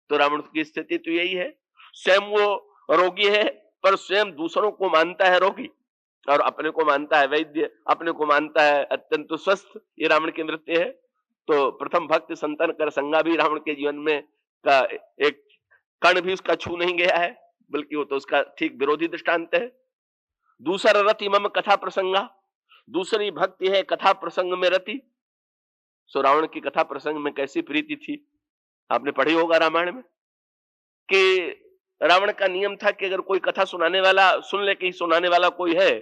तो रावण की स्थिति तो यही है, स्वयं वो रोगी है पर स्वयं दूसरों को मानता है रोगी और अपने को मानता है वैद्य, अपने को मानता है अत्यंत स्वस्थ। ये रावण की नृत्य है। तो प्रथम भक्त संतन कर संगा भी रावण के जीवन में का एक कण भी उसका छू नहीं गया है, बल्कि वो तो उसका ठीक विरोधी दृष्टांत है। दूसरा रति मम कथा प्रसंगा, दूसरी भक्ति है कथा प्रसंग में रति। सो रावण की कथा प्रसंग में कैसी प्रीति थी, आपने पढ़ी होगा रामायण में कि रावण का नियम था कि अगर कोई कथा सुनाने वाला सुन ले कि सुनाने वाला कोई है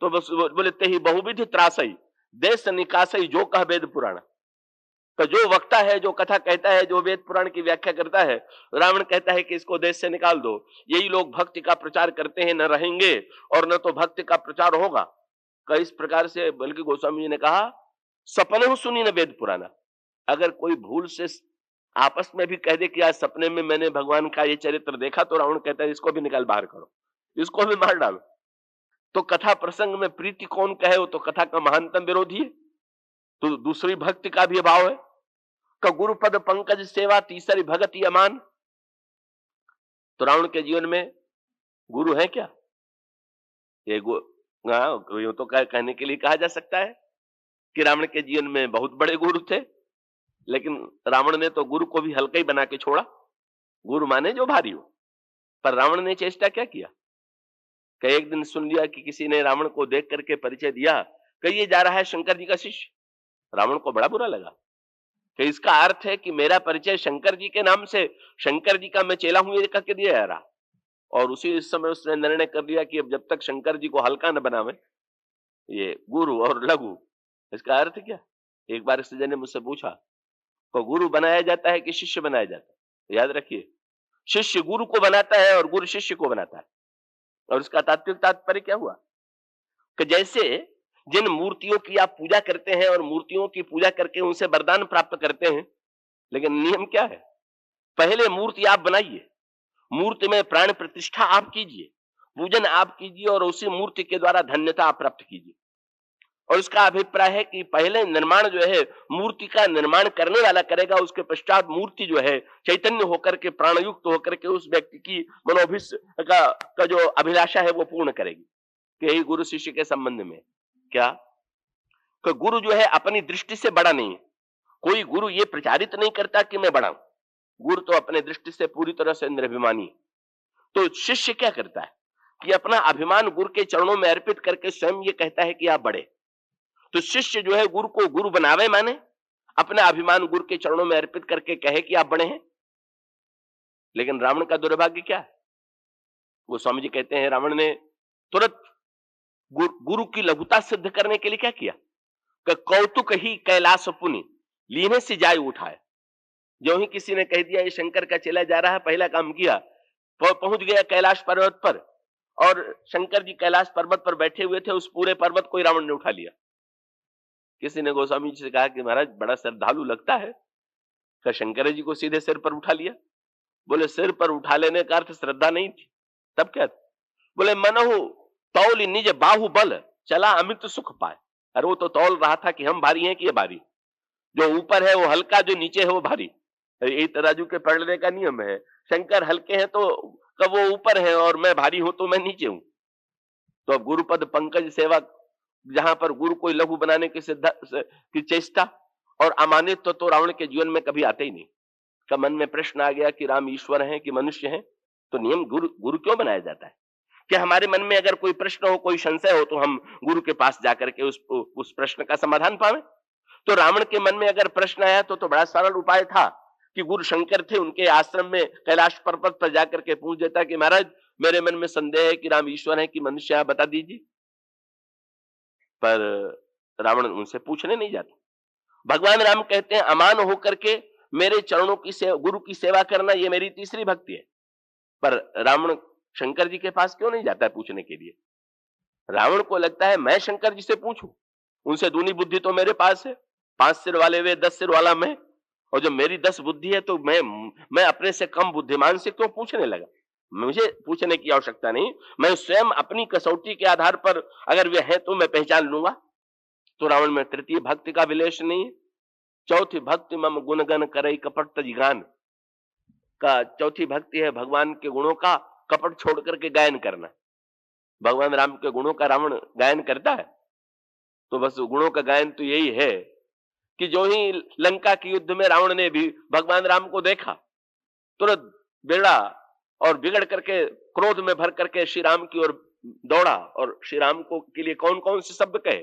तो बस बोले ते ही बहुविध त्रासई देश निकासई जो कह वेद पुराण। तो जो वक्ता है, जो कथा कहता है, जो वेद पुराण की व्याख्या करता है, रावण कहता है कि इसको देश से निकाल दो। यही लोग भक्ति का प्रचार करते हैं, न रहेंगे और न तो भक्ति का प्रचार होगा। का इस प्रकार से बल्कि गोस्वामी जी ने कहा सपने सुनी न वेद पुराना। अगर कोई भूल से आपस में भी कह दे कि आज सपने में मैंने भगवान का ये चरित्र देखा, तो रावण कहता है इसको भी निकाल बाहर करो, इसको भी मार डालो। तो कथा प्रसंग में प्रीति कौन कहे, वो तो कथा का महानतम विरोधी है। तो दूसरी भक्ति का भी अभाव है। का गुरुपद पंकज सेवा, तीसरी भगति अमान। तो रावण के जीवन में गुरु है क्या? ये तो कहने के लिए कहा जा सकता है कि रावण के जीवन में बहुत बड़े गुरु थे, लेकिन रावण ने तो गुरु को भी हल्का ही बना के छोड़ा। गुरु माने जो भारी हो। पर रावण ने चेष्टा क्या किया कि एक दिन सुन लिया कि किसी ने रावण को देख करके परिचय दिया कि ये जा रहा है शंकर जी का शिष्य। रावण को बड़ा बुरा लगा कि इसका अर्थ है कि मेरा परिचय शंकर जी के नाम से, शंकर जी का मैं चेला हूं ये करके दिया जा रहा। और उसी समय उसने निर्णय कर लिया कि अब जब तक शंकर जी को हल्का न बनावे ये गुरु और लघु। इसका अर्थ क्या? एक बार इस जन ने मुझसे पूछा तो गुरु बनाया जाता है कि शिष्य बनाया जाता है? तो याद रखिए, शिष्य गुरु को बनाता है और गुरु शिष्य को बनाता है। और इसका तात्पर्य क्या हुआ कि जैसे जिन मूर्तियों की आप पूजा करते हैं और मूर्तियों की पूजा करके उनसे वरदान प्राप्त करते हैं, लेकिन नियम क्या है? पहले मूर्ति आप बनाइए, मूर्ति में प्राण प्रतिष्ठा आप कीजिए, पूजन आप कीजिए और उसी मूर्ति के द्वारा धन्यता आप प्राप्त कीजिए। और इसका अभिप्राय है कि पहले निर्माण जो है मूर्ति का निर्माण करने वाला करेगा, उसके पश्चात मूर्ति जो है चैतन्य होकर के, प्राणयुक्त होकर के उस व्यक्ति की मनोभिष का जो अभिलाषा है वो पूर्ण करेगी। यही गुरु शिष्य के संबंध में क्या कि गुरु जो है अपनी दृष्टि से बड़ा नहीं है। कोई गुरु ये प्रचारित नहीं करता कि मैं बड़ा हूं। गुरु तो अपने दृष्टि से पूरी तरह से निर्भिमानी। तो शिष्य क्या करता है कि अपना अभिमान गुरु के चरणों में अर्पित करके स्वयं ये कहता है कि आप बड़े। तो शिष्य जो है गुरु को गुरु बनावे माने अपना अभिमान गुरु के चरणों में अर्पित करके कहे कि आप बड़े हैं। लेकिन रावण का दुर्भाग्य क्या है? वो स्वामी जी कहते हैं रावण ने तुरंत गुरु की लघुता सिद्ध करने के लिए क्या किया कि कौतुक ही कैलाश पुनि लीने से जाय उठाए। जो ही किसी ने कह दिया ये शंकर का चेला जा रहा है, पहला काम किया पहुंच गया कैलाश पर्वत पर और शंकर जी कैलाश पर्वत पर बैठे हुए थे, उस पूरे पर्वत को रावण ने उठा लिया। किसी ने गोस्वामी जी से कहा कि महाराज बड़ा श्रद्धालु लगता है कि शंकर जी को सीधे सिर पर उठा लिया। बोले सिर पर उठा लेने का अर्थ श्रद्धा नहीं थी, तब क्या था? बोले मनहु तौल निज बाहु बल चला अमित सुख पाए। अरे वो तो तौल रहा था कि हम भारी हैं कि ये भारी, जो ऊपर है वो हल्का, जो नीचे है वो भारी। यही तराजू के पलटने का नियम है। शंकर हल्के हैं तो कब वो ऊपर है और मैं भारी हूं तो मैं नीचे हूं। तो अब गुरुपद पंकज सेवा, जहां पर गुरु को लघु बनाने की चेष्टा और अमानित तो रावण के जीवन में कभी आते ही नहीं। का मन में प्रश्न आ गया कि राम ईश्वर हैं कि मनुष्य हैं? तो नियम गुरु क्यों बनाया जाता है कि हमारे मन में अगर कोई प्रश्न हो, कोई संशय हो तो हम गुरु के पास जाकर के उस प्रश्न का समाधान पावे। तो रावण के मन में अगर प्रश्न आया तो बड़ा सरल उपाय था कि गुरु शंकर थे, उनके आश्रम में कैलाश पर्वत पर जाकर के पूछ देता कि महाराज मेरे मन में संदेह है कि राम ईश्वर है कि मनुष्य है, बता दीजिए। पर रावण उनसे पूछने नहीं जाता। भगवान राम कहते हैं अमान होकर के मेरे चरणों की गुरु की सेवा करना ये मेरी तीसरी भक्ति है। पर रावण शंकर जी के पास क्यों नहीं जाता है पूछने के लिए? रावण को लगता है मैं शंकर जी से पूछूं, उनसे दूनी बुद्धि तो मेरे पास है। 5 सिर वाले वे, 10 सिर वाला मैं, और जब मेरी 10 बुद्धि है तो मैं अपने से कम बुद्धिमान से क्यों पूछने लगा? मुझे पूछने की आवश्यकता नहीं, मैं स्वयं अपनी कसौटी के आधार पर अगर वे हैं तो मैं पहचान लूंगा। तो रावण में तृतीय भक्ति का विलेश नहीं है। चौथी भक्ति मम गुणगन करई कपट तजिगान। का चौथी भक्ति है भगवान के गुणों का कपट छोड़ करके गायन करना। भगवान राम के गुणों का रावण गायन करता है, तो बस गुणों का गायन तो यही है कि जो ही लंका के युद्ध में रावण ने भी भगवान राम को देखा, तुरंत बेड़ा और बिगड़ करके क्रोध में भर करके श्री राम की ओर दौड़ा और श्री राम को के लिए कौन कौन से शब्द कहे।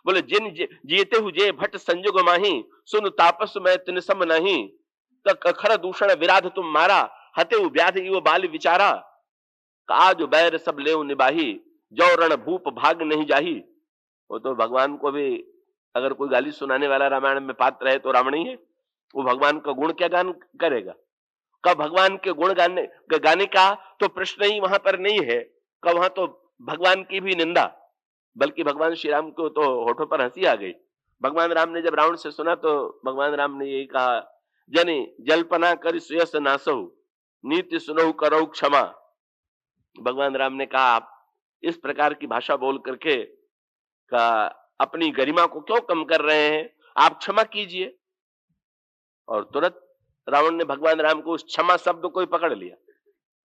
बोले जिन जीते हुए भट्ट संजुग माही, सुन तापस में तिन सम नहीं, तक खर दूषण विराध तुम मारा, हते व्याध इव बाल विचारा, आज बैर सब लेव निबाही, जो रण भूप भाग नहीं जाही। वो तो भगवान को भी अगर कोई गाली सुनाने वाला रामायण में पात्र है तो रावण ही है। वो भगवान का गुण क्या गान करेगा? कब भगवान के गुण गाने का तो प्रश्न ही वहां पर नहीं है। कब वहां तो भगवान की भी निंदा, बल्कि भगवान श्री राम को तो होठों पर हंसी आ गई। भगवान राम ने जब रावण से सुना तो भगवान राम ने यही कहा, जनि जल्पना कर सुयस नासहु, नीति सुनहु करहु क्षमा। भगवान राम ने कहा, आप इस प्रकार की भाषा बोल करके का अपनी गरिमा को क्यों कम कर रहे हैं, आप क्षमा कीजिए। और तुरंत रावण ने भगवान राम को उस क्षमा शब्द को ही पकड़ लिया।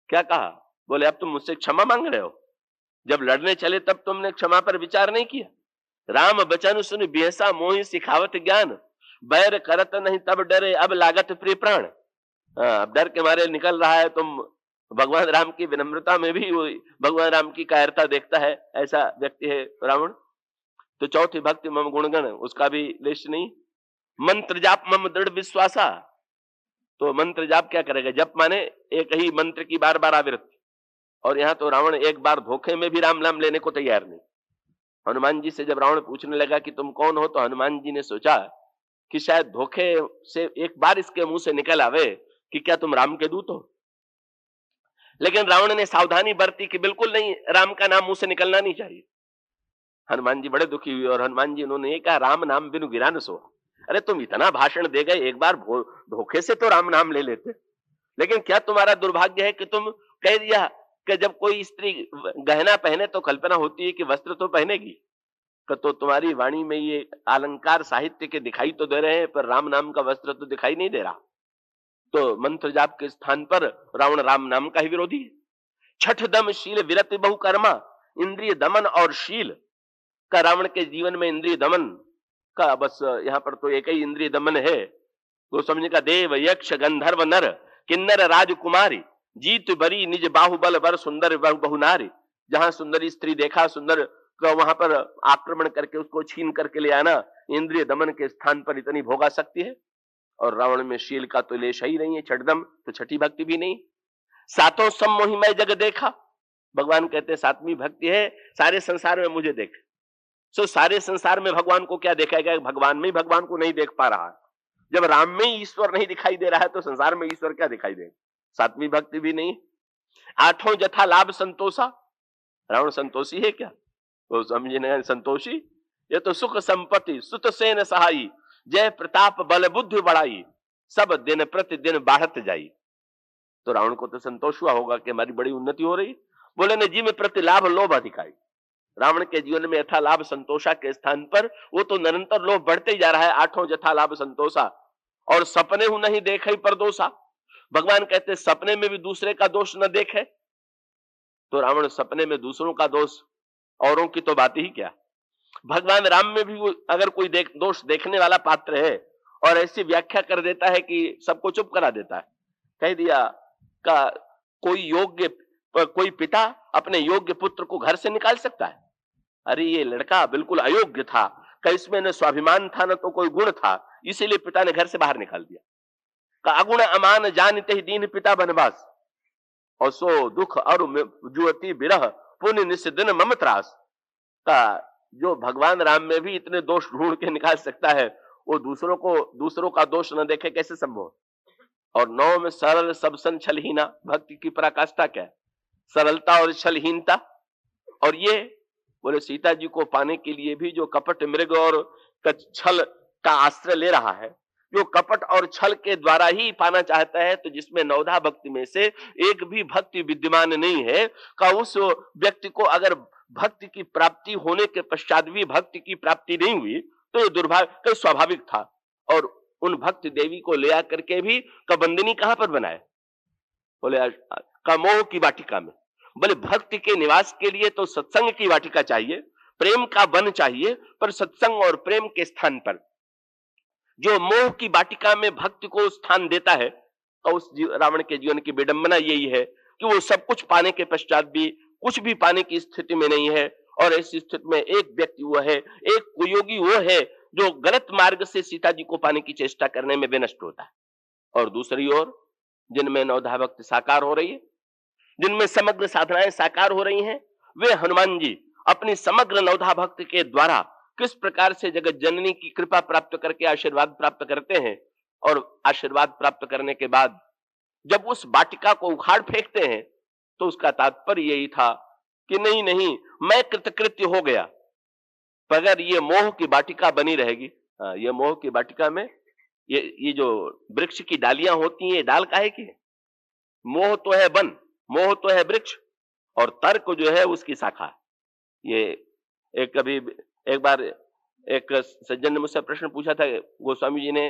क्या कहा? बोले अब तुम मुझसे क्षमा मांग रहे हो, जब लड़ने चले तब तुमने क्षमा पर विचार नहीं किया। राम बचन सुन बिहसा मोहि सिखावत ज्ञान, बैर करत नहीं तब डरे अब लागत प्रिय प्राण। अब डर के मारे निकल रहा है। तुम भगवान राम की विनम्रता में भी भगवान राम की कायरता देखता है, ऐसा व्यक्ति है रावण। तो चौथी भक्ति मम गुणगण, उसका भी लेश नहीं। मंत्र जाप मम दृढ़ विश्वासा, तो मंत्र जाप क्या करेगा? जप माने एक ही मंत्र की बार बार आवृत्ति। और यहाँ तो रावण एक बार धोखे में भी राम नाम लेने को तैयार नहीं। हनुमान जी से जब रावण पूछने लगा कि तुम कौन हो, तो हनुमान जी ने सोचा कि शायद धोखे से एक बार इसके मुंह से निकल आवे कि क्या तुम राम के दूत हो। लेकिन रावण ने सावधानी बरती कि बिल्कुल नहीं, राम का नाम मुंह से निकलना नहीं चाहिए। हनुमान जी बड़े दुखी हुए और हनुमान जी उन्होंने ये कहा, राम नाम बिनु गिरा न सोहा। अरे तुम इतना भाषण दे गए, एक बार धोखे से तो राम नाम ले लेते। लेकिन क्या तुम्हारा दुर्भाग्य है कि तुम कह दिया कि जब कोई स्त्री गहना पहने तो कल्पना होती है कि वस्त्र तो पहनेगी। तो तुम्हारी वाणी में ये अलंकार साहित्य के दिखाई तो दे रहे हैं, पर राम नाम का वस्त्र तो दिखाई नहीं दे रहा। तो मंत्र जाप के स्थान पर रावण राम नाम का ही विरोधी है। छठ दम शील विरत बहु कर्मा, इंद्रिय दमन और शील का रावण के जीवन में इंद्रिय दमन का बस यहाँ पर तो एक ही इंद्रिय दमन है। वो समझने का देव यक्ष गंधर्व नर किन्नर राजकुमारी, जीत बरी निज बाहुबल बर सुंदर बहुनारी। जहां सुंदरी स्त्री देखा, सुंदर का वहां पर आक्रमण करके उसको छीन करके ले आना, इंद्रिय दमन के स्थान पर इतनी भोगा सकती है। और रावण में शील का तो लेश ही नहीं है, छठदम तो छठी भक्ति भी नहीं। सातों सम मोहि मैं जग देखा, भगवान कहते सातवीं भक्ति है सारे संसार में मुझे देख। सो सारे संसार में भगवान को क्या देखेगा? भगवान में ही भगवान को नहीं देख पा रहा है। जब राम में ही ईश्वर नहीं दिखाई दे रहा है तो संसार में ईश्वर क्या दिखाई देगा? सातवीं भक्ति भी नहीं। आठों जथा लाभ संतोषा, रावण संतोषी है क्या? वो समझने संतोषी, ये तो सुख संपत्ति सुत सेन सहाई, जय प्रताप बल बुद्धि बढ़ाई, सब दिन प्रतिदिन बढ़त जाई। तो रावण को तो संतोष हुआ होगा कि हमारी बड़ी उन्नति हो रही। बोले ने जी में प्रति लाभ लोभ अधिकारी। रावण के जीवन में यथा लाभ संतोषा के स्थान पर वो तो निरंतर लोभ बढ़ते ही जा रहा है। आठों जथा लाभ संतोषा, और सपने हूं नहीं देखे पर दोषा। भगवान कहते सपने में भी दूसरे का दोष न देखे। तो रावण सपने में दूसरों का दोष, औरों की तो बात ही क्या। भगवान राम में भी अगर कोई दोष देखने वाला पात्र है और ऐसी व्याख्या कर देता है कि सबको चुप करा देता है। कह दिया का कोई पिता अपने योग्य पुत्र को घर से निकाल सकता है? अरे ये लड़का बिल्कुल अयोग्य था, का इसमें न स्वाभिमान था न तो कोई गुण था, इसीलिए पिता ने घर से बाहर निकाल दिया। का अगुण अमान जानते ही दीन पिता बनवास, और सो दुख और जुअति बिरह पुण्य निस दिन मम त्रास। का जो भगवान राम में भी इतने दोष ढूंढ के निकाल सकता है, वो दूसरों का दोष न देखे कैसे संभव? और नौ में सरल सब सन छलहीना, भक्ति की पराकाष्ठा क्या है? सरलता और छलहीनता। और ये बोले सीता जी को पाने के लिए भी जो कपट मृग और छल का आश्रय ले रहा है, जो कपट और छल के द्वारा ही पाना चाहता है, तो जिसमें नवधा भक्ति में से एक भी भक्ति विद्यमान नहीं है, का उस व्यक्ति को अगर भक्ति की प्राप्ति होने के पश्चात भी भक्ति की प्राप्ति नहीं हुई तो ये दुर्भाग्य स्वाभाविक था। और उन भक्ति देवी को ले आकर के भी कबंदिनी कहां पर बनाए? बोले का मोह की वाटिका में। बोले भक्ति के निवास के लिए तो सत्संग की वाटिका चाहिए, प्रेम का वन चाहिए, पर सत्संग और प्रेम के स्थान पर जो मोह की वाटिका में भक्ति को स्थान देता है, तो उस रावण के जीवन की विडंबना यही है कि वो सब कुछ पाने के पश्चात भी कुछ भी पाने की स्थिति में नहीं है। और ऐसी स्थिति में एक व्यक्ति वो है, एक कुयोगी वो है जो गलत मार्ग से सीता जी को पाने की चेष्टा करने में विनष्ट होता है। और दूसरी ओर जिनमें नवधा भक्ति साकार हो रही है, जिनमें समग्र साधनाएं साकार हो रही हैं, वे हनुमान जी अपनी समग्र नवधा भक्ति के द्वारा किस प्रकार से जगत जननी की कृपा प्राप्त करके आशीर्वाद प्राप्त करते हैं। और आशीर्वाद प्राप्त करने के बाद जब उस वाटिका को उखाड़ फेंकते हैं, तो उसका तात्पर्य यही था कि नहीं नहीं, मैं कृतकृत्य हो गया, मगर ये मोह की वाटिका बनी रहेगी। ये मोह की वाटिका में ये जो वृक्ष की डालियां होती हैं, ये डाल काहे की है? मोह तो है वन, मोह तो है वृक्ष, और तर्क जो है उसकी शाखा। ये एक बार एक सज्जन ने मुझसे प्रश्न पूछा था, गोस्वामी जी ने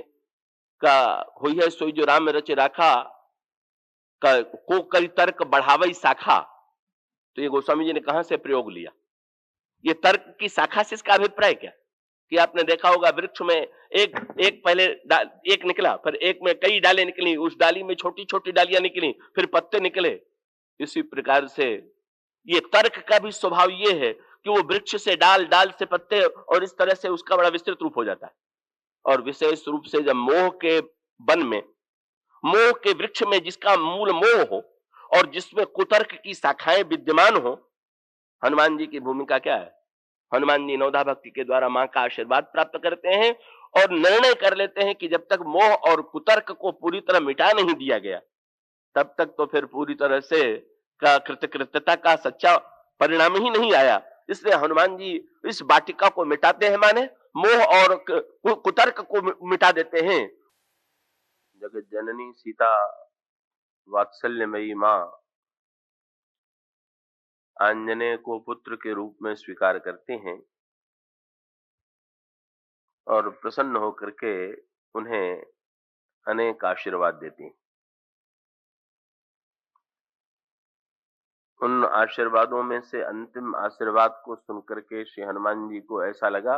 का हुई है सोई जो राम रच राखा को करी तर्क बढ़ावई शाखा। तो ये गोस्वामी जी ने कहां से प्रयोग लिया? ये तर्क की शाखा से इसका अभिप्राय क्या? कि आपने देखा होगा वृक्ष में एक एक पहले एक निकला, फिर एक में कई डालें निकली, उस डाली में छोटी छोटी डालियां निकली, फिर पत्ते निकले। इसी प्रकार से ये तर्क का भी स्वभाव ये है कि वो वृक्ष से डाल, डाल से पत्ते, और इस तरह से उसका बड़ा विस्तृत रूप हो जाता है। और विशेष रूप से जब मोह के वन में, मोह के वृक्ष में जिसका मूल मोह हो और जिसमें कुतर्क की शाखाएं विद्यमान हो, हनुमान जी की भूमिका क्या है? हनुमान जी नवधा भक्ति के द्वारा मां का आशीर्वाद प्राप्त करते हैं और निर्णय कर लेते हैं कि जब तक मोह और कुतर्क को पूरी तरह मिटा नहीं दिया गया, तब तक तो फिर पूरी तरह से का कृतकृत्यता का सच्चा परिणाम ही नहीं आया। इसलिए हनुमान जी इस वाटिका को मिटाते हैं, माने मोह और कुतर्क को मिटा देते हैं। जगत जननी सीता वात्सल्यमयी मां आंजनेय को पुत्र के रूप में स्वीकार करते हैं और प्रसन्न होकर के उन्हें अनेक आशीर्वाद देते हैं। उन आशीर्वादों में से अंतिम आशीर्वाद को सुनकर के श्री हनुमान जी को ऐसा लगा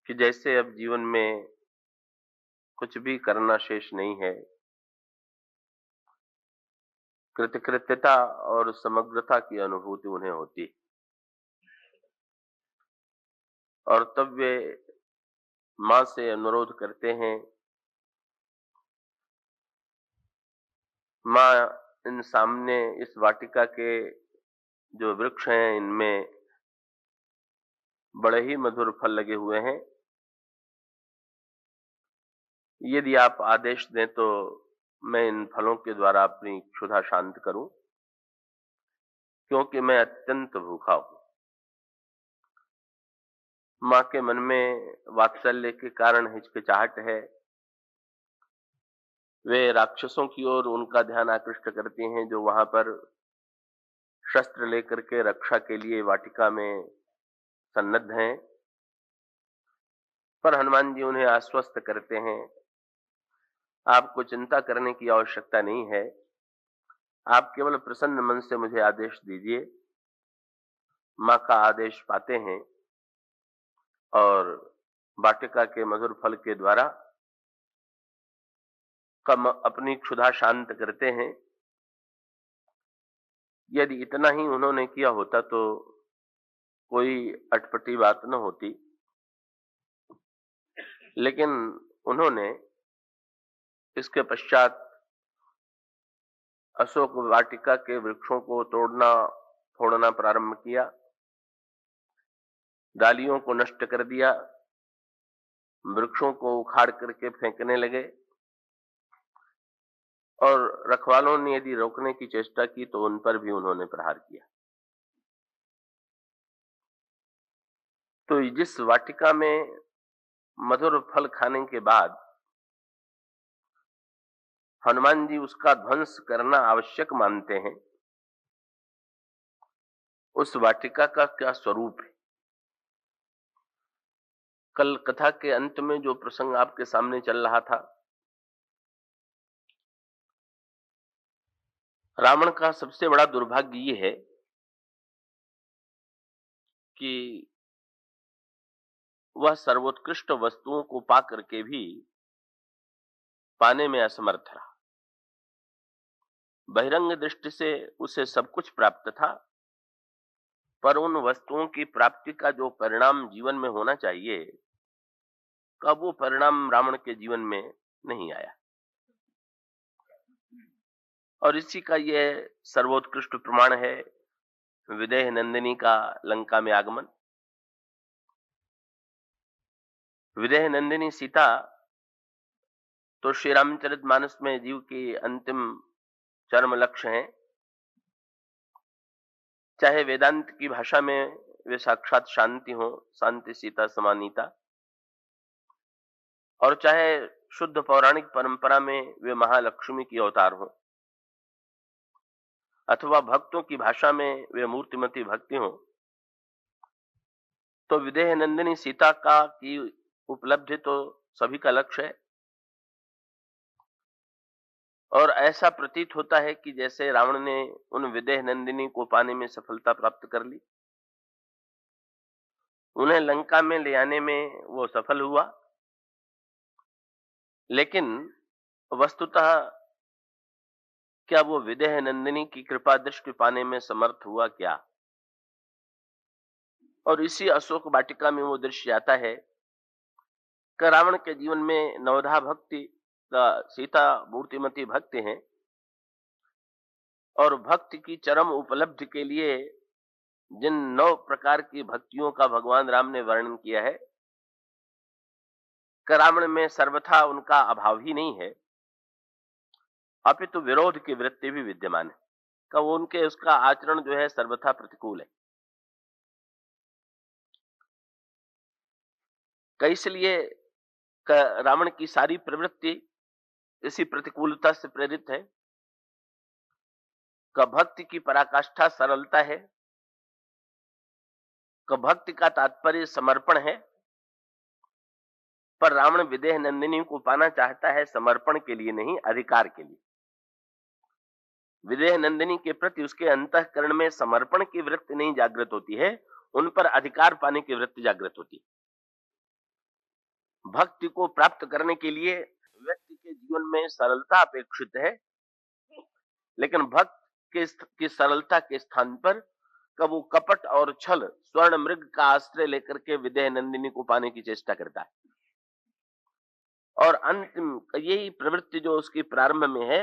कि जैसे अब जीवन में कुछ भी करना शेष नहीं है, कृतकृत्यता और समग्रता की अनुभूति उन्हें होती। और तब वे मां से अनुरोध करते हैं, मां इन सामने इस वाटिका के जो वृक्ष हैं, इनमें बड़े ही मधुर फल लगे हुए हैं। यदि आप आदेश दें तो मैं इन फलों के द्वारा अपनी क्षुधा शांत करूं, क्योंकि मैं अत्यंत भूखा हूं। मां के मन में वात्सल्य के कारण हिचकिचाहट है। वे राक्षसों की ओर उनका ध्यान आकृष्ट करती हैं, जो वहां पर शस्त्र लेकर के रक्षा के लिए वाटिका में सन्नद्ध हैं। पर हनुमान जी उन्हें आश्वस्त करते हैं, आपको चिंता करने की आवश्यकता नहीं है, आप केवल प्रसन्न मन से मुझे आदेश दीजिए। मां का आदेश पाते हैं और वाटिका के मधुर फल के द्वारा कम अपनी क्षुधा शांत करते हैं। यदि इतना ही उन्होंने किया होता तो कोई अटपटी बात न होती, लेकिन उन्होंने इसके पश्चात अशोक वाटिका के वृक्षों को तोड़ना फोड़ना प्रारंभ किया, डालियों को नष्ट कर दिया, वृक्षों को उखाड़ करके फेंकने लगे। और रखवालों ने यदि रोकने की चेष्टा की तो उन पर भी उन्होंने प्रहार किया। तो जिस वाटिका में मधुर फल खाने के बाद हनुमान जी उसका ध्वंस करना आवश्यक मानते हैं, उस वाटिका का क्या स्वरूप है? कल कथा के अंत में जो प्रसंग आपके सामने चल रहा था, रावण का सबसे बड़ा दुर्भाग्य ये है कि वह सर्वोत्कृष्ट वस्तुओं को पा करके भी पाने में असमर्थ रहा। बहिरंग दृष्टि से उसे सब कुछ प्राप्त था, पर उन वस्तुओं की प्राप्ति का जो परिणाम जीवन में होना चाहिए, का वो परिणाम रावण के जीवन में नहीं आया। और इसी का ये सर्वोत्कृष्ट प्रमाण है विदेह नंदिनी का लंका में आगमन। विदेह नंदिनी सीता तो श्री रामचरितमानस में जीव की अंतिम चरम लक्ष्य है। चाहे वेदांत की भाषा में वे साक्षात शांति हो, शांति सीता समानीता, और चाहे शुद्ध पौराणिक परंपरा में वे महालक्ष्मी की अवतार हो, अथवा भक्तों की भाषा में वे मूर्तिमती भक्ति हो, तो विदेह नंदिनी सीता का की उपलब्धि तो सभी का लक्ष्य है। और ऐसा प्रतीत होता है कि जैसे रावण ने उन विदेह नंदिनी को पाने में सफलता प्राप्त कर ली, उन्हें लंका में ले आने में वो सफल हुआ, लेकिन वस्तुतः क्या वो विदेह नंदिनी की कृपा दृष्टि पाने में समर्थ हुआ क्या? और इसी अशोक वाटिका में वो दृश्य आता है कि रावण के जीवन में नवधा भक्ति का सीता मूर्तिमती भक्त हैं, और भक्ति की चरम उपलब्धि के लिए जिन 9 प्रकार की भक्तियों का भगवान राम ने वर्णन किया है, कि रावण में सर्वथा उनका अभाव ही नहीं है, अपितु विरोध की वृत्ति भी विद्यमान है, का वो उनके उसका आचरण जो है सर्वथा प्रतिकूल है। इसलिए रावण की सारी प्रवृत्ति इसी प्रतिकूलता से प्रेरित है। भक्ति की पराकाष्ठा सरलता है, भक्ति का तात्पर्य समर्पण है, पर रावण विदेह नंदिनी को पाना चाहता है समर्पण के लिए नहीं, अधिकार के लिए। विदेह नंदिनी के प्रति उसके अंतःकरण में समर्पण की वृत्ति नहीं जागृत होती है, उन पर अधिकार पाने की वृत्ति जागृत होती है। भक्ति को प्राप्त करने के लिए व्यक्ति के जीवन में सरलता अपेक्षित है, लेकिन भक्त की सरलता के स्थान पर कब वो कपट और छल, स्वर्ण मृग का आश्रय लेकर के विदेह नंदिनी को पाने की चेष्टा करता है। और अंतिम यही प्रवृत्ति जो उसकी प्रारंभ में है,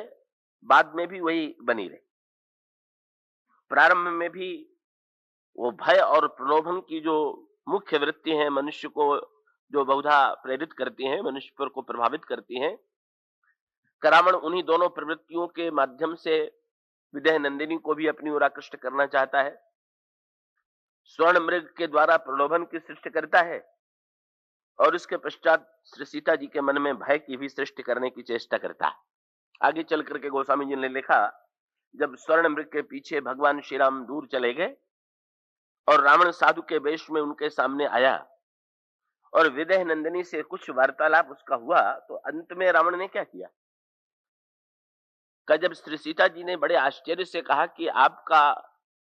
बाद में भी वही बनी रहे। प्रारंभ में भी वो भय और प्रलोभन की जो मुख्य वृत्ति है, मनुष्य को जो बहुधा प्रेरित करती हैं, मनुष्य पर को प्रभावित करती हैं, रावण उन्हीं दोनों प्रवृत्तियों के माध्यम से विदेह नंदिनी को भी अपनी ओर आकृष्ट करना चाहता है। स्वर्ण मृग के द्वारा प्रलोभन की सृष्टि करता है, और इसके पश्चात श्री सीता जी के मन में भय की भी सृष्टि करने की चेष्टा करता है। आगे चल करके गोस्वामी जी ने लिखा, जब स्वर्ण मृग के पीछे भगवान श्री राम दूर चले गए और रावण साधु के वेश में उनके सामने आया और विदेह नंदिनी से कुछ वार्तालाप उसका हुआ, तो अंत में रावण ने क्या किया? जब श्री सीता जी ने बड़े आश्चर्य से कहा कि आपका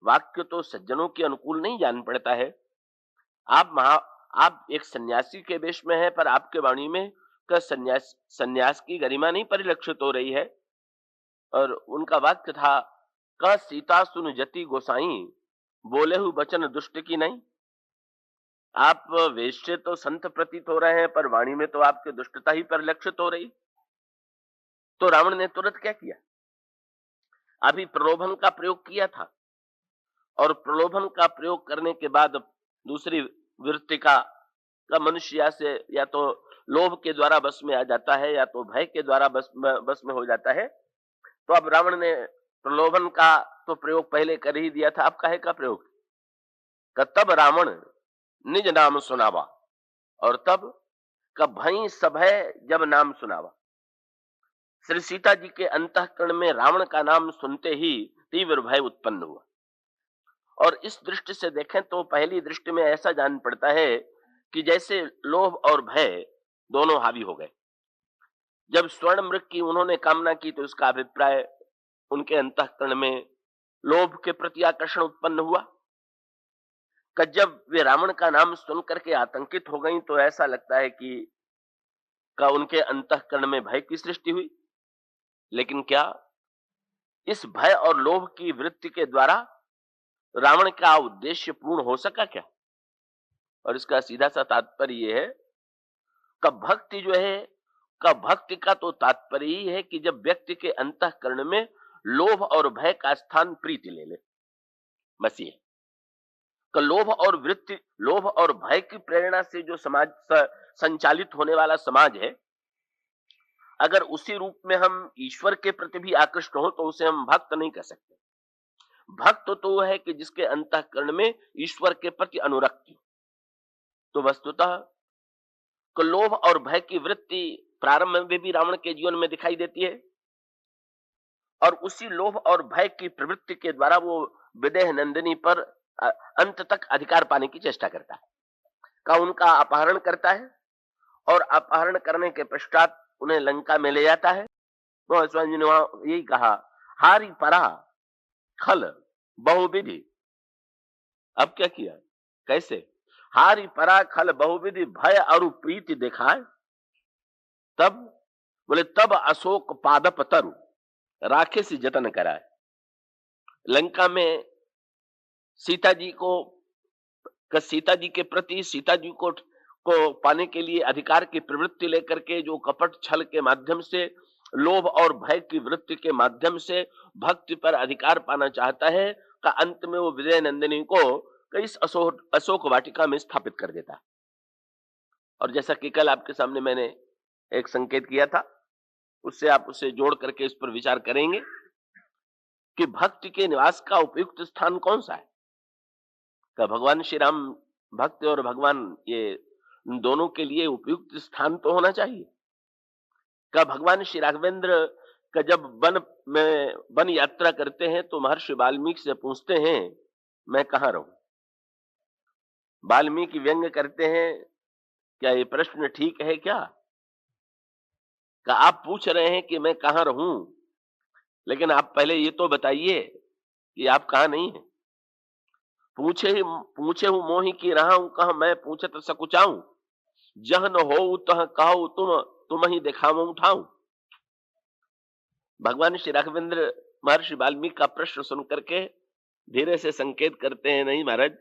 वाक्य तो सज्जनों के अनुकूल नहीं जान पड़ता है, आप एक सन्यासी के वेश में है, पर आपके वाणी में सन्यास की गरिमा नहीं परिलक्षित हो रही है। और उनका वाक्य था, क सीता सुन जति गोसाई, बोले हु बचन दुष्ट की नहीं। आप वेश से तो संत प्रतीत हो रहे हैं, पर वाणी में तो आपकी दुष्टता ही परिलक्षित हो रही। तो रावण ने तुरंत क्या किया? अभी प्रलोभन का प्रयोग किया था, और प्रलोभन का प्रयोग करने के बाद दूसरी वृत्ति का मनुष्य से या तो लोभ के द्वारा बस में आ जाता है, या तो भय के द्वारा बस में हो जाता है। तो अब रावण ने प्रलोभन का तो प्रयोग पहले कर ही दिया था, अब काहे का प्रयोग? तब रावण निज नाम सुनावा, और तब भई सभय जब नाम सुनावा। श्री सीता जी के अंतःकरण में रावण का नाम सुनते ही तीव्र भय उत्पन्न हुआ। और इस दृष्टि से देखें तो पहली दृष्टि में ऐसा जान पड़ता है कि जैसे लोभ और भय दोनों हावी हो गए। जब स्वर्ण मृग की उन्होंने कामना की तो उसका अभिप्राय उनके अंतःकरण में लोभ के प्रति आकर्षण उत्पन्न हुआ कि जब वे रावण का नाम सुनकर के आतंकित हो गई तो ऐसा लगता है कि उनके अंतःकरण में भय की सृष्टि हुई। लेकिन क्या इस भय और लोभ की वृत्ति के द्वारा रावण का उद्देश्य पूर्ण हो सका क्या? और इसका सीधा सा तात्पर्य यह है कि भक्ति जो है भक्ति का तो तात्पर्य ही है कि जब व्यक्ति के अंतःकरण में लोभ और भय का स्थान प्रीति ले ले, बस ये कि लोभ और भय की प्रेरणा से जो समाज संचालित होने वाला समाज है, अगर उसी रूप में हम ईश्वर के प्रति भी आकृष्ट हो तो उसे हम भक्त नहीं कह सकते। भक्त तो वो है कि जिसके अंतःकरण में ईश्वर के प्रति अनुरक्ति। तो वस्तुतः लोभ और भय की वृत्ति प्रारंभ में भी रावण के जीवन में दिखाई देती है और उसी लोभ और भय की प्रवृत्ति के द्वारा वो विदेह नंदिनी पर अंत तक अधिकार पाने की चेष्टा करता है, उनका अपहरण करता है और अपहरण करने के पश्चात उन्हें लंका में ले जाता है। तो स्वामी जी ने वहां यही कहा, हारी परा खल बहुविधि। अब क्या किया, कैसे? हारी परा खल बहुविधि भय और प्रीति दिखाए, तब बोले तब अशोक पादप तरु राखे से जतन कराए। लंका में सीता जी के प्रति सीता जी को पाने के लिए अधिकार की प्रवृत्ति लेकर के जो कपट छल के माध्यम से, लोभ और भय की वृत्ति के माध्यम से भक्ति पर अधिकार पाना चाहता है, का अंत में वो विजय नंदिनी को इस अशोक वाटिका में स्थापित कर देता है। और जैसा कि कल आपके सामने मैंने एक संकेत किया था, उससे आप उसे जोड़ करके इस पर विचार करेंगे कि भक्ति के निवास का उपयुक्त स्थान कौन सा है। का भगवान श्री राम भक्त और भगवान ये दोनों के लिए उपयुक्त स्थान तो होना चाहिए। का भगवान श्री राघवेंद्र का जब वन यात्रा करते हैं तो महर्षि वाल्मीकि से पूछते हैं, मैं कहां रहूं? वाल्मीकि व्यंग करते हैं, क्या ये प्रश्न ठीक है क्या? आप पूछ रहे हैं कि मैं कहां रहूं, लेकिन आप पहले ये तो बताइए कि आप कहां नहीं है। पूछे हूं मोहि की रहा हूं, कहा मैं पूछत सकुचाऊं, जह न हो तह कहो तुम ही दिखाऊं उठाऊं। भगवान श्री राघवेंद्र महर्षि वाल्मीकि का प्रश्न सुनकर के धीरे से संकेत करते हैं, नहीं महाराज,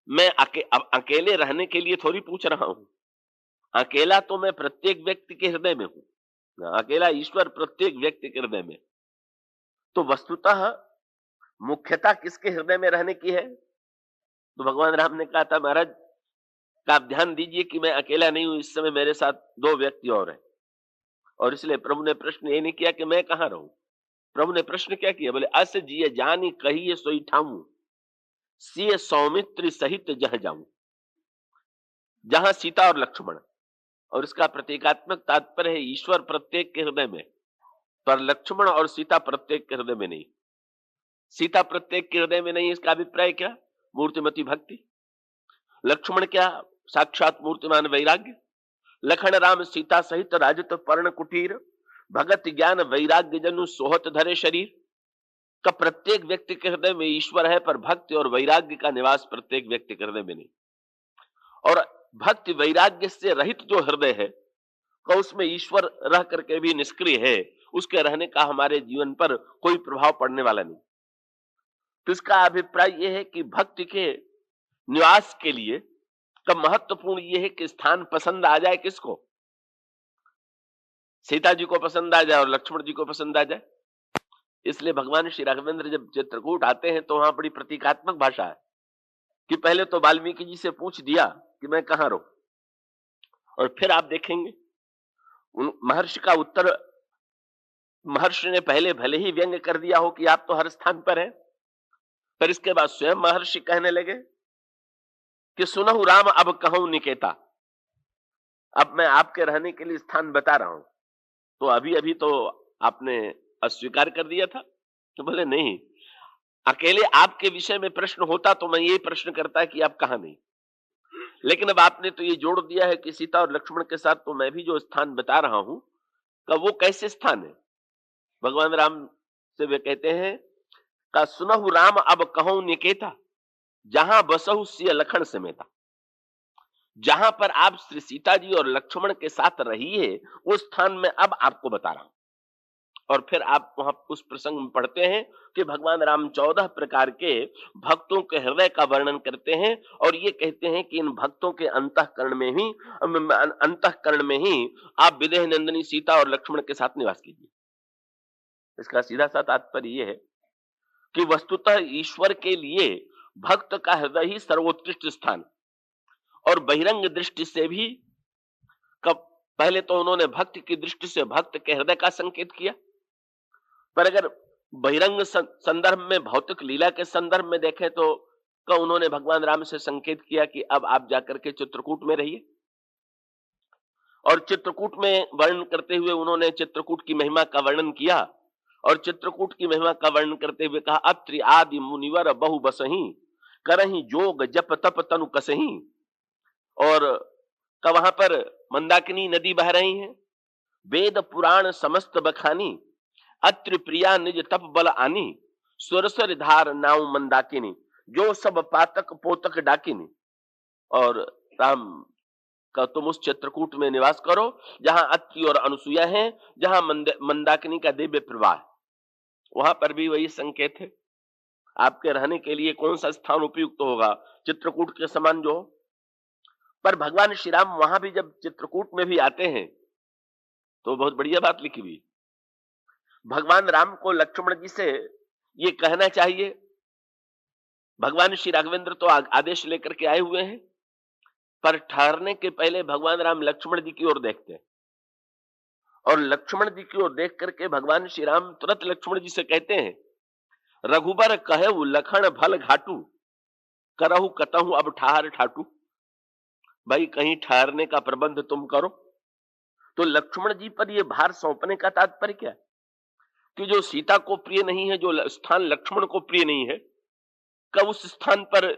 मैं अकेले रहने के लिए थोड़ी पूछ रहा हूं। अकेला तो मैं प्रत्येक व्यक्ति के हृदय में हूं, अकेला ईश्वर प्रत्येक व्यक्ति के हृदय में। तो वस्तुतः मुख्यता किसके हृदय में रहने की है? तो भगवान राम ने कहा था, महाराज आप ध्यान दीजिए कि मैं अकेला नहीं हूं, इस समय मेरे साथ दो व्यक्ति और हैं। और इसलिए प्रभु ने प्रश्न ये नहीं किया कि मैं कहां रहूं, प्रभु ने प्रश्न क्या किया, बोले अस जिये जानी कहिए सोई ठाऊं, सिय सौमित्र सहित जह जाऊं। जहां सीता और लक्ष्मण, और इसका प्रतीकात्मक तात्पर्य है ईश्वर प्रत्येक के हृदय में, पर लक्ष्मण और सीता प्रत्येक के हृदय में नहीं। सीता प्रत्येक के हृदय में नहीं, इसका अभिप्राय क्या? मूर्तिमती भक्ति। लक्ष्मण क्या? साक्षात मूर्तिमान वैराग्य। लखन राम सीता सहित राजत पर्ण कुटीर, भगत ज्ञान वैराग्य जनु सोहत धरे शरीर। का प्रत्येक व्यक्ति के हृदय में ईश्वर है, पर भक्ति और वैराग्य का निवास प्रत्येक व्यक्ति के हृदय में नहीं। और भक्ति वैराग्य से रहित जो हृदय है, का उसमें ईश्वर रह करके भी निष्क्रिय है, उसके रहने का हमारे जीवन पर कोई प्रभाव पड़ने वाला नहीं। तो इसका अभिप्राय यह है कि भक्ति के निवास के लिए का महत्वपूर्ण यह है कि स्थान पसंद आ जाए। किसको? सीता जी को पसंद आ जाए और लक्ष्मण जी को पसंद आ जाए। इसलिए भगवान श्री राघवेंद्र जब चित्रकूट आते हैं तो वहां बड़ी प्रतीकात्मक भाषा है कि पहले तो वाल्मीकि जी से पूछ दिया कि मैं कहां रहूं, और फिर आप देखेंगे उन महर्षि का उत्तर, महर्षि ने पहले भले ही व्यंग कर दिया हो कि आप तो हर स्थान पर हैं, पर इसके बाद स्वयं महर्षि कहने लगे कि सुनहु राम अब कहूं निकेता, अब मैं आपके रहने के लिए स्थान बता रहा हूं। तो अभी अभी तो आपने अस्वीकार कर दिया था। तो बोले नहीं, अकेले आपके विषय में प्रश्न होता तो मैं ये प्रश्न करता कि आप कहां नहीं, लेकिन अब आपने तो ये जोड़ दिया है कि सीता और लक्ष्मण के साथ तो मैं भी जो स्थान बता रहा हूं, का वो कैसे स्थान है? भगवान राम से वे कहते हैं का सुनहु राम अब कहूं निकेता, जहां बसहु सिय लखन समेता। जहां पर आप श्री सीता जी और लक्ष्मण के साथ रहिए, उस स्थान में अब आपको बता रहा हूं। और फिर आप वहां उस प्रसंग में पढ़ते हैं कि भगवान राम 14 प्रकार के भक्तों के हृदय का वर्णन करते हैं और ये कहते हैं कि इन भक्तों के अंतःकरण में ही आप विदेह नंदिनी सीता और लक्ष्मण के साथ निवास कीजिए। इसका सीधा सा तात्पर्य यह है कि वस्तुतः ईश्वर के लिए भक्त का हृदय ही सर्वोत्कृष्ट स्थान, और बहिरंग दृष्टि से भी कब पहले तो उन्होंने भक्त की दृष्टि से भक्त के हृदय का संकेत किया, पर अगर बहिरंग संदर्भ में भौतिक लीला के संदर्भ में देखें तो उन्होंने भगवान राम से संकेत किया कि अब आप जाकर के चित्रकूट में रहिए। और चित्रकूट में वर्णन करते हुए उन्होंने चित्रकूट की महिमा का वर्णन किया, और चित्रकूट की महिमा का वर्णन करते हुए कहा अत्रि आदि मुनिवर बहु बसही, करही जोग जप तप तनु कसही। और का वहां पर मंदाकिनी नदी बह रही है, वेद पुराण समस्त बखानी, अत्रि प्रिया निज तप बल आनी, सुरसर धार नाव मंदाकिनी, जो सब पातक पोतक डाकिनी। और राम का तुम उस चित्रकूट में निवास करो जहां अत्रि और अनुसुईया हैं, जहां मंदाकिनी का दिव्य प्रवाह, वहां पर भी वही संकेत है। आपके रहने के लिए कौन सा स्थान उपयुक्त होगा, चित्रकूट के समान जो हो। पर भगवान श्री राम वहां भी जब चित्रकूट में भी आते हैं तो बहुत बढ़िया बात लिखी हुई। भगवान राम को लक्ष्मण जी से ये कहना चाहिए, भगवान श्री राघवेंद्र तो आदेश लेकर के आए हुए हैं, पर ठहरने के पहले भगवान राम लक्ष्मण जी की ओर देखते हैं, और लक्ष्मण जी की ओर देख करके भगवान श्री राम तुरंत लक्ष्मण जी से कहते हैं रघुबर कहेऊ लखन भल घाटू, करहु कतहु अब ठहर ठाटू। भाई कहीं ठहरने का प्रबंध तुम करो। तो लक्ष्मण जी पर यह भार सौंपने का तात्पर्य क्या है कि जो सीता को प्रिय नहीं है, जो स्थान लक्ष्मण को प्रिय नहीं है, का उस स्थान पर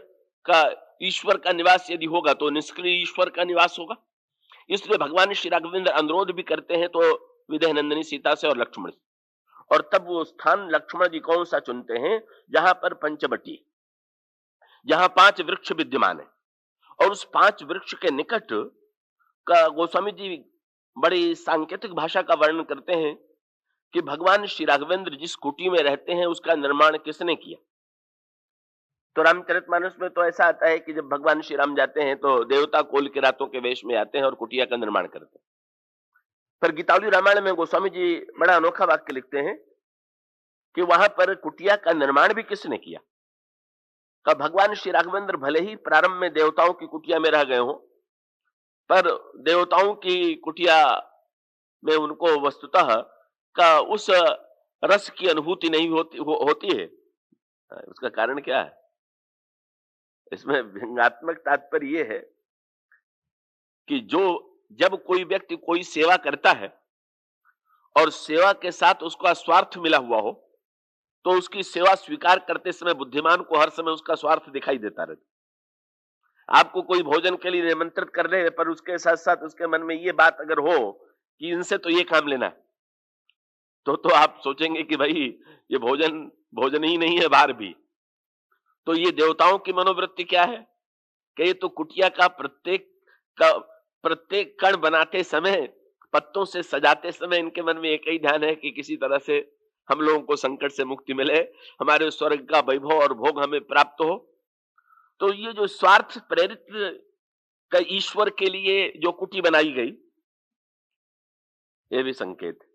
का ईश्वर का निवास यदि होगा तो निष्क्रिय ईश्वर का निवास होगा। इसलिए भगवान श्री राघवेंद्र अनुरोध भी करते हैं तो विदेह नंदिनी सीता से और लक्ष्मण से, और तब वो स्थान लक्ष्मण जी कौन सा चुनते हैं, जहां पर पंचवटी, जहां 5 वृक्ष विद्यमान है, और उस 5 वृक्ष के निकट का गोस्वामी जी बड़ी सांकेतिक भाषा का वर्णन करते हैं कि भगवान श्री राघवेंद्र जिस कुटी में रहते हैं उसका निर्माण किसने किया। तो रामचरितमानस में तो ऐसा आता है कि जब भगवान श्री राम जाते हैं तो देवता कोल के रातों के वेश में आते हैं और कुटिया का निर्माण करते हैं। पर गीतावली रामायण में गोस्वामी जी बड़ा अनोखा वाक्य लिखते हैं कि वहां पर कुटिया का निर्माण भी किसने किया। का भगवान श्री राघवेंद्र भले ही प्रारंभ में देवताओं की कुटिया में रह गए हो, पर देवताओं की कुटिया में उनको वस्तुतः का उस रस की अनुभूति नहीं होती है। उसका कारण क्या है? इसमें व्यंग्यात्मक तात्पर्य यह है कि जब कोई व्यक्ति कोई सेवा करता है और सेवा के साथ उसका स्वार्थ मिला हुआ हो, तो उसकी सेवा स्वीकार करते समय बुद्धिमान को हर समय उसका स्वार्थ दिखाई देता रहता। आपको कोई भोजन के लिए निमंत्रित कर रहे हैं, पर उसके साथ साथ उसके मन में ये बात अगर हो कि इनसे तो ये काम लेना है, तो आप सोचेंगे कि भाई ये भोजन ही नहीं है, बाहर भी। तो ये देवताओं की मनोवृत्ति क्या है कि ये तो कुटिया का प्रत्येक कण बनाते समय, पत्तों से सजाते समय इनके मन में एक ही ध्यान है कि किसी तरह से हम लोगों को संकट से मुक्ति मिले, हमारे स्वर्ग का वैभव और भोग हमें प्राप्त हो। तो ये जो स्वार्थ प्रेरित का ईश्वर के लिए जो कुटी बनाई गई, ये भी संकेत है।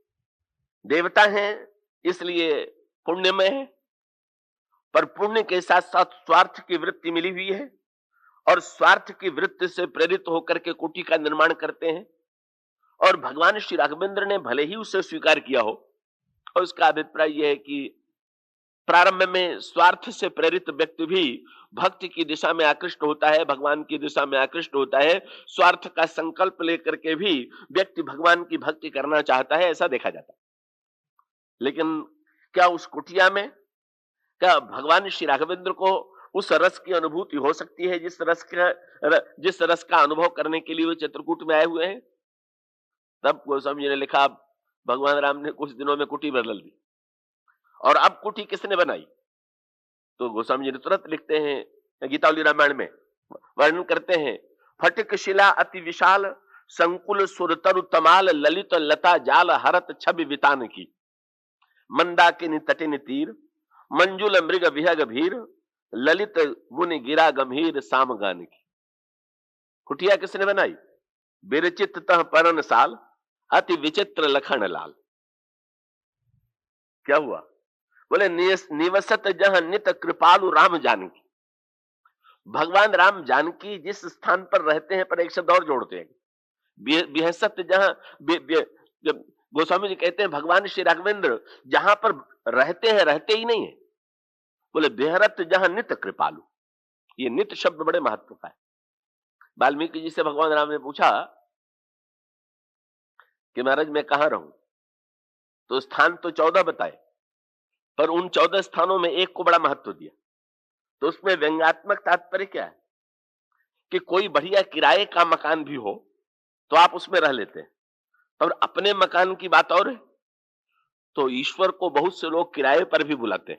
देवता हैं इसलिए पुण्यमय है, पर पुण्य के साथ साथ स्वार्थ की वृत्ति मिली हुई है, और स्वार्थ की वृत्ति से प्रेरित होकर के कुटी का निर्माण करते हैं। और भगवान श्री राघवेंद्र ने भले ही उसे स्वीकार किया हो, और उसका अभिप्राय यह है कि प्रारंभ में स्वार्थ से प्रेरित व्यक्ति भी भक्ति की दिशा में आकृष्ट होता है, भगवान की दिशा में आकृष्ट होता है। स्वार्थ का संकल्प लेकर के भी व्यक्ति भगवान की भक्ति करना चाहता है, ऐसा देखा जाता है। लेकिन क्या उस कुटिया में क्या भगवान श्री राघवेंद्र को उस रस की अनुभूति हो सकती है जिस रस का अनुभव करने के लिए वे चित्रकूट में आए हुए हैं? तब गोस्वामी जी ने लिखा, भगवान राम ने कुछ दिनों में कुटी बदल दी। और अब कुटी किसने बनाई? तो गोस्वामी जी ने तुरंत लिखते हैं, गीतावली रामायण में वर्णन करते हैं, फटिक शिला अति विशाल, संकुल सुरतरु तमाल, ललित लता जाल, हरत छवि वितान की, मंदाकिनी तटिन तीर, मंजुल मृग विहग भीर, ललित मुनि गिरा गंभीर, साम गान की। कुटिया किसने बनाई? बिरचित तह परन साल, अति विचित्र लखन लाल। क्या हुआ? बोले निवसत जहां नित कृपालु राम जानकी। भगवान राम जानकी जिस स्थान पर रहते हैं, पर एक शब्द और जोड़ते हैं, बिहसत जहां, जब गोस्वामी जी कहते हैं भगवान श्री राघवेंद्र जहां पर रहते हैं, रहते ही नहीं है, बोले बेहरत जहां नित कृपालु। ये नित शब्द बड़े महत्व का है। वाल्मीकि जी से भगवान राम ने पूछा कि महाराज मैं कहां रहूं, तो स्थान तो 14 बताए, पर उन 14 स्थानों में एक को बड़ा महत्व दिया। तो उसमें व्यंग्यात्मक तात्पर्य क्या है कि कोई बढ़िया किराए का मकान भी हो तो आप उसमें रह लेते हैं, और अपने मकान की बात और है। तो ईश्वर को बहुत से लोग किराए पर भी बुलाते हैं।